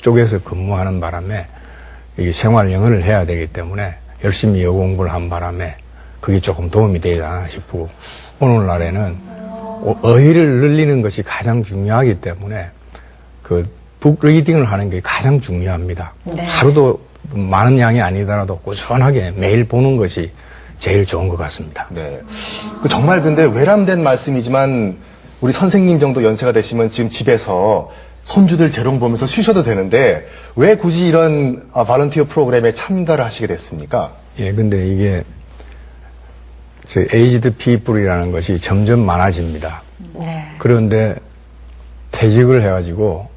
쪽에서 근무하는 바람에 이게 생활 영어를 해야 되기 때문에 열심히 영어 공부를 한 바람에 그게 조금 도움이 되지 않나 싶고, 오늘날에는 어휘를 늘리는 것이 가장 중요하기 때문에 그 북리딩을 하는 게 가장 중요합니다. 네. 하루도 많은 양이 아니더라도 꾸준하게 매일 보는 것이 제일 좋은 것 같습니다. 네. 정말 근데 외람된 말씀이지만 우리 선생님 정도 연세가 되시면 지금 집에서 손주들 재롱 보면서 쉬셔도 되는데 왜 굳이 이런 발런티어 프로그램에 참가를 하시게 됐습니까? 예, 근데 이게 에이지드 피플이라는 것이 점점 많아집니다. 네. 그런데 퇴직을 해가지고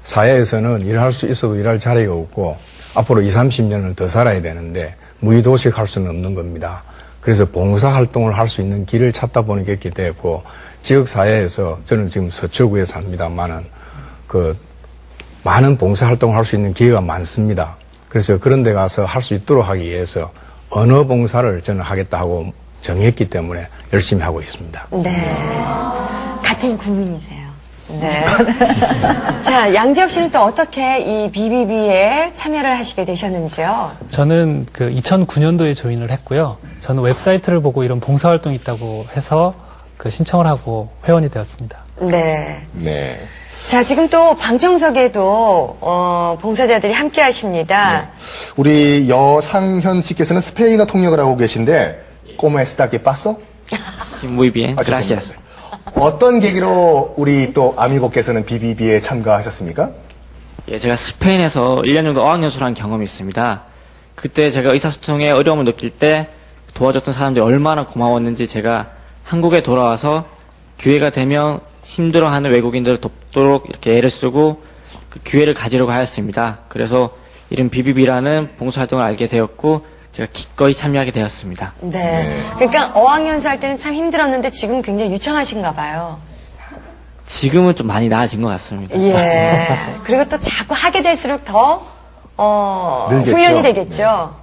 사회에서는 일할 수 있어도 일할 자리가 없고 앞으로 20, 30년을 더 살아야 되는데 무의도식 할 수는 없는 겁니다. 그래서 봉사활동을 할 수 있는 길을 찾다 보니까 이렇게 되었고, 지역사회에서 저는 지금 서초구에 삽니다만은 많은 봉사활동을 할 수 있는 기회가 많습니다. 그래서 그런 데 가서 할 수 있도록 하기 위해서 언어 봉사를 저는 하겠다 하고 정했기 때문에 열심히 하고 있습니다. 네. 같은 국민이세요. 네. 자, 양지혁 씨는 또 어떻게 이 BBB에 참여를 하시게 되셨는지요? 저는 2009년도에 조인을 했고요. 저는 웹사이트를 보고 이런 봉사활동이 있다고 해서 신청을 하고 회원이 되었습니다. 네. 네. 자, 지금 또 방청석에도 봉사자들이 함께 하십니다. 네. 우리 여상현 씨께서는 스페인어 통역을 하고 계신데 ¿Cómo está? ¿Qué pasó? Muy bien, gracias. 어떤 계기로 우리 또 아미고께서는 BBB에 참가하셨습니까? 예, 제가 스페인에서 1년 정도 어학연수를 한 경험이 있습니다. 그때 제가 의사소통에 어려움을 느낄 때 도와줬던 사람들이 얼마나 고마웠는지 제가 한국에 돌아와서 기회가 되면 힘들어하는 외국인들을 돕도록 이렇게 애를 쓰고 그 기회를 가지려고 하였습니다. 그래서 이름 BBB라는 봉사활동을 알게 되었고 제가 기꺼이 참여하게 되었습니다. 네. 그러니까 어학연수 할 때는 참 힘들었는데 지금 굉장히 유창하신가 봐요. 지금은 좀 많이 나아진 것 같습니다. 예. 그리고 또 자꾸 하게 될수록 더, 늘겠죠. 훈련이 되겠죠.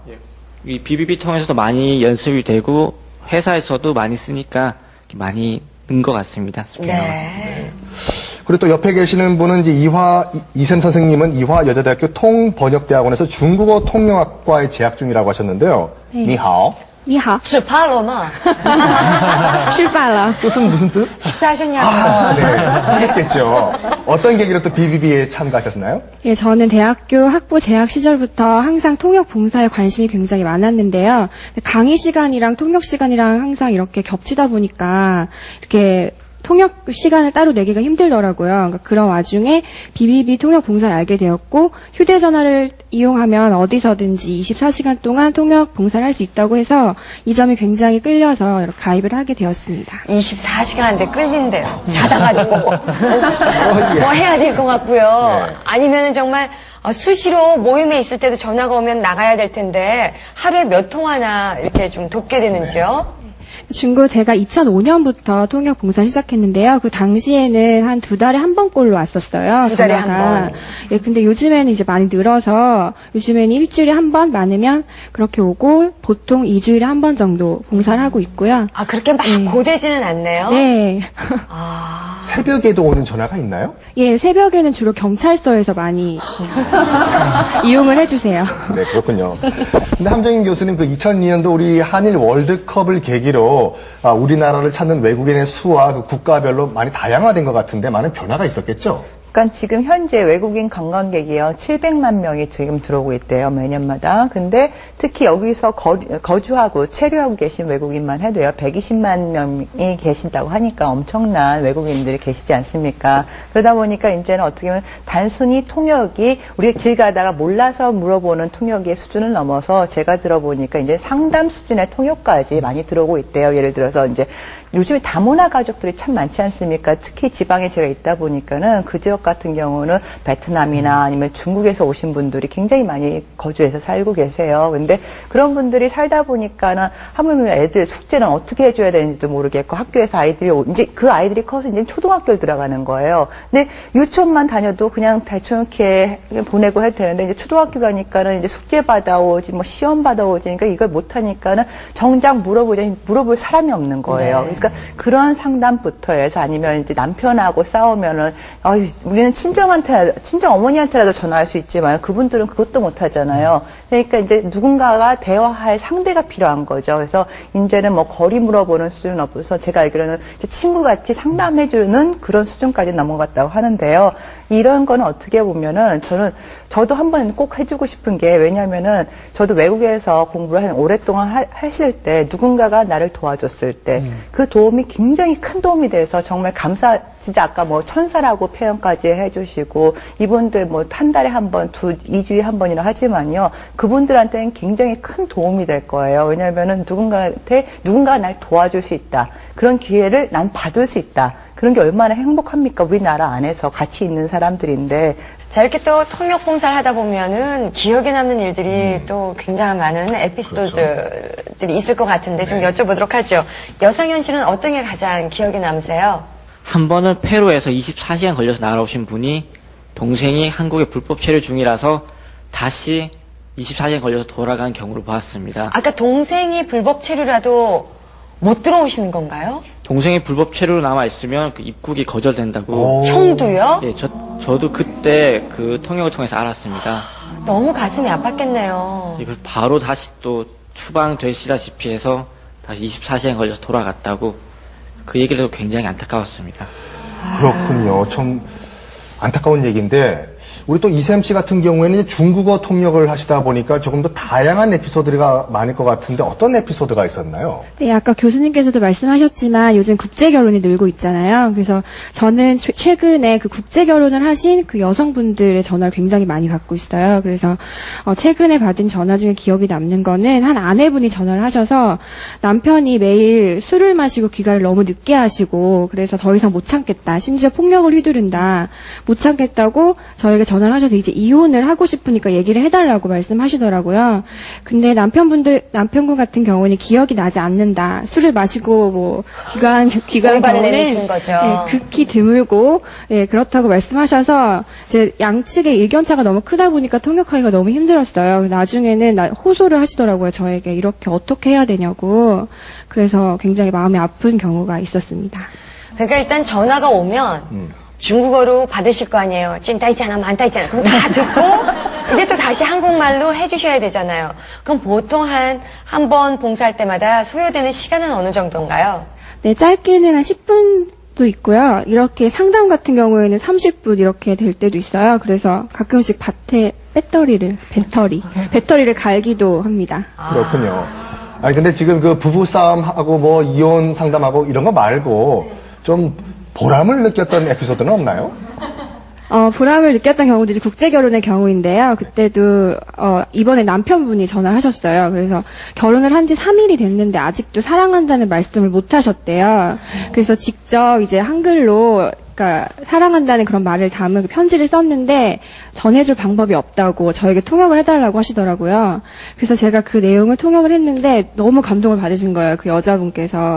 이 BBB 통해서도 많이 연습이 되고 회사에서도 많이 쓰니까 많이 는 것 같습니다. 스페인어가. 네. 그리고 또 옆에 계시는 분은 이제 이샘 선생님은 이화여자대학교 통번역대학원에서 중국어 통역학과에 재학 중이라고 하셨는데요. 네. 니하오. 你好， 츠팔로마. 吃饭了。 뜻은 무슨 뜻? 식사하셨냐고. 네. 하셨겠죠. 어떤 계기로 또 BBB에 참가하셨나요? 예, 저는 대학교 학부 재학 시절부터 항상 통역 봉사에 관심이 굉장히 많았는데요. 강의 시간이랑 통역 시간이랑 항상 이렇게 겹치다 보니까 이렇게 통역 시간을 따로 내기가 힘들더라고요. 그러니까 그런 와중에 BBB 통역 봉사를 알게 되었고, 휴대전화를 이용하면 어디서든지 24시간 동안 통역 봉사를 할 수 있다고 해서 이 점이 굉장히 끌려서 이렇게 가입을 하게 되었습니다. 24시간인데 끌린대요. 자다가도 예. 뭐 해야 될 것 같고요. 네. 아니면 정말 수시로 모임에 있을 때도 전화가 오면 나가야 될 텐데 하루에 몇 통화나 이렇게 좀 돕게 되는지요? 중국 제가 2005년부터 통역 봉사 시작했는데요. 그 당시에는 한 2달에 한 번꼴로 왔었어요. 두 달에 전화가. 한 번. 예, 근데 요즘에는 이제 많이 늘어서 요즘에는 일주일에 한 번 많으면 그렇게 오고 보통 2주일에 한 번 정도 봉사를 하고 있고요. 아, 그렇게 막 고되지는 않네요. 네. 아, 새벽에도 오는 전화가 있나요? 예, 새벽에는 주로 경찰서에서 많이 이용을 해주세요. 네, 그렇군요. 근데 함정인 교수님, 2002년도 우리 한일 월드컵을 계기로 우리나라를 찾는 외국인의 수와 국가별로 많이 다양화된 것 같은데 많은 변화가 있었겠죠? 그러니까 지금 현재 외국인 관광객이요 700만 명이 지금 들어오고 있대요, 매년마다. 근데 특히 여기서 거주하고 체류하고 계신 외국인만 해도요 120만 명이 계신다고 하니까 엄청난 외국인들이 계시지 않습니까? 그러다 보니까 이제는 어떻게 보면 단순히 통역이 우리가 길 가다가 몰라서 물어보는 통역의 수준을 넘어서 제가 들어보니까 이제 상담 수준의 통역까지 많이 들어오고 있대요. 예를 들어서 이제 요즘에 다문화 가족들이 참 많지 않습니까? 특히 지방에 제가 있다 보니까는 그 지역 같은 경우는 베트남이나 아니면 중국에서 오신 분들이 굉장히 많이 거주해서 살고 계세요. 근데 그런 분들이 살다 보니까는 하물며 애들 숙제는 어떻게 해줘야 되는지도 모르겠고 학교에서 아이들이 이제 그 아이들이 커서 이제 초등학교를 들어가는 거예요. 근데 유치원만 다녀도 그냥 대충 이렇게 보내고 해도 되는데 이제 초등학교 가니까는 이제 숙제 받아오지 뭐 시험 받아오지 그러니까 이걸 못하니까는 정작 물어볼 사람이 없는 거예요. 네. 그러니까 그런 상담부터 해서 아니면 이제 남편하고 싸우면은 우리는 친정 어머니한테라도 전화할 수 있지만 그분들은 그것도 못 하잖아요. 그러니까 이제 누군가가 대화할 상대가 필요한 거죠. 그래서 이제는 뭐 거리 물어보는 수준은 없어서 제가 알기로는 이제 친구같이 상담해주는 그런 수준까지 넘어갔다고 하는데요. 이런 거는 어떻게 보면은 저도 한번 꼭 해주고 싶은 게 뭐냐면은 저도 외국에서 공부를 오랫동안 하실 때 누군가가 나를 도와줬을 때 그 도움이 굉장히 큰 도움이 돼서 정말 진짜 아까 뭐 천사라고 표현까지 해주시고 이분들 뭐 한 달에 한 번, 2주에 한 번이라 하지만요. 그분들한테는 굉장히 큰 도움이 될 거예요. 왜냐하면은 누군가가 날 도와줄 수 있다. 그런 기회를 난 받을 수 있다. 그런 게 얼마나 행복합니까? 우리나라 안에서 같이 있는 사람들인데. 자, 이렇게 또 통역 봉사를 하다 보면은 기억에 남는 일들이 또 굉장히 많은 에피소드들이 있을 것 같은데 좀 여쭤보도록 하죠. 여상현 씨는 어떤 게 가장 기억에 남으세요? 한 번은 페루에서 24시간 걸려서 날아오신 분이 동생이 한국에 불법 체류 중이라서 다시 24시간 걸려서 돌아간 경우를 보았습니다. 아까 동생이 불법 체류라도 못 들어오시는 건가요? 동생이 불법 체류로 남아있으면 그 입국이 거절된다고. 형도요? 예, 저도 그때 그 통역을 통해서 알았습니다. 너무 가슴이 아팠겠네요. 이걸 바로 다시 또 추방되시다시피 해서 다시 24시간 걸려서 돌아갔다고 그 얘기를 해서 굉장히 안타까웠습니다. 그렇군요. 참 안타까운 얘기인데 우리 또 이샘 씨 같은 경우에는 이제 중국어 통역을 하시다 보니까 조금 더 다양한 에피소드가 많을 것 같은데 어떤 에피소드가 있었나요? 네, 아까 교수님께서도 말씀하셨지만 요즘 국제 결혼이 늘고 있잖아요. 그래서 저는 최근에 그 국제 결혼을 하신 그 여성분들의 전화를 굉장히 많이 받고 있어요. 그래서 최근에 받은 전화 중에 기억이 남는 거는 한 아내분이 전화를 하셔서 남편이 매일 술을 마시고 귀가를 너무 늦게 하시고 그래서 더 이상 못 참겠다. 심지어 폭력을 휘두른다. 못 참겠다고 저에게 전화를 하셔서 이제 이혼을 하고 싶으니까 얘기를 해달라고 말씀하시더라고요. 근데 남편분 같은 경우는 기억이 나지 않는다. 술을 마시고 뭐 귀가한 공발을 경우는 내리시는 거죠. 극히 드물고 그렇다고 말씀하셔서 이제 양측의 의견차가 너무 크다 보니까 통역하기가 너무 힘들었어요. 나중에는 호소를 하시더라고요. 저에게 이렇게 어떻게 해야 되냐고. 그래서 굉장히 마음이 아픈 경우가 있었습니다. 그러니까 일단 전화가 오면 중국어로 받으실 거 아니에요. 찐따 있잖아, 많다 있잖아. 그럼 다 듣고 이제 또 다시 한국말로 해주셔야 되잖아요. 그럼 보통 한 번 봉사할 때마다 소요되는 시간은 어느 정도인가요? 네, 짧게는 한 10분도 있고요. 이렇게 상담 같은 경우에는 30분 이렇게 될 때도 있어요. 그래서 가끔씩 밭에 배터리를 갈기도 합니다. 그렇군요. 아니 근데 지금 그 부부 싸움하고 뭐 이혼 상담하고 이런 거 말고 좀 보람을 느꼈던 에피소드는 없나요? 보람을 느꼈던 경우도 이제 국제 결혼의 경우인데요. 그때도 이번에 남편분이 전화를 하셨어요. 그래서 결혼을 한 지 3일이 됐는데 아직도 사랑한다는 말씀을 못 하셨대요. 그래서 직접 이제 한글로 그러니까 사랑한다는 그런 말을 담은 그 편지를 썼는데 전해줄 방법이 없다고 저에게 통역을 해달라고 하시더라고요. 그래서 제가 그 내용을 통역을 했는데 너무 감동을 받으신 거예요. 그 여자분께서.